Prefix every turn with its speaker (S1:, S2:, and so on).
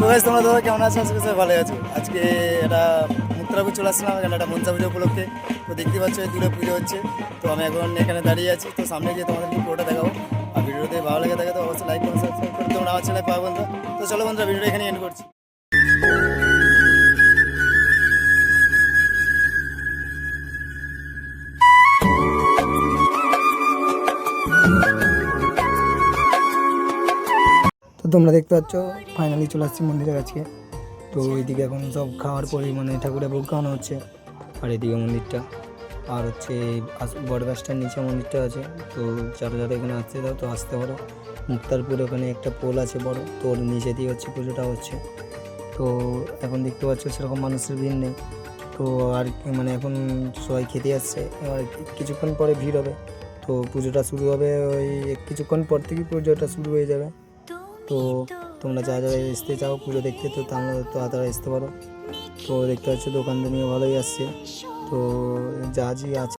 S1: Guys তোমরা দাদা কেমন আছো? আজকে সবাই ভালো আছো। আজকে এটা মুক্তারাপুর চলে আসলাম এখানে একটা মনসা পুজো উপলক্ষে। তো দেখতে পাচ্ছ এই দূরে পুজো হচ্ছে। তো আমি এখন এখানে দাঁড়িয়ে আছি। তো সামনে গিয়ে তোমাদেরকে পুরোটা দেখাবো। আর ভিডিওতে ভালো লেগে থাকে তো অবশ্যই লাইক করুন, সাবস্ক্রাইব করুন। তোমরা আমার চ্যানেলে পাবে বন্ধু। তো চলো বন্ধুরা ভিডিওটা এখানে এন্ড করছি। তো তোমরা দেখতে পাচ্ছ ফাইনালি চলে আসছি মন্দিরের কাছে। তো এইদিকে এখন সব খাওয়ার পরে মানে ঠাকুরের ভোগ খাওয়ানো হচ্ছে। আর এদিকে মন্দিরটা আর হচ্ছে বড় গাছটার নিচে মন্দিরটা আছে। তো যারা যারা এখানে আসতে দাও তো আসতে পারো। মুক্তারপুর ওখানে একটা পোল আছে বড়, তো ওর নিচে দিয়ে হচ্ছে পুজোটা হচ্ছে। তো এখন দেখতে পাচ্ছ সেরকম মানুষের ভিড় নেই। তো আর মানে এখন সবাই খেতে আসছে, এবার কিছুক্ষণ পরে ভিড় হবে। তো পুজোটা শুরু হবে ওই কিছুক্ষণ পর থেকে পুজোটা শুরু হয়ে যাবে। তো তোমরা যারা যারা আসতে চাও পুজো দেখতে তো তোমরা তো তাড়াতাড়ি আসতে পারো। তো দেখতে পাচ্ছ দোকানদানিও ভালোই আসছে। তো যা আছে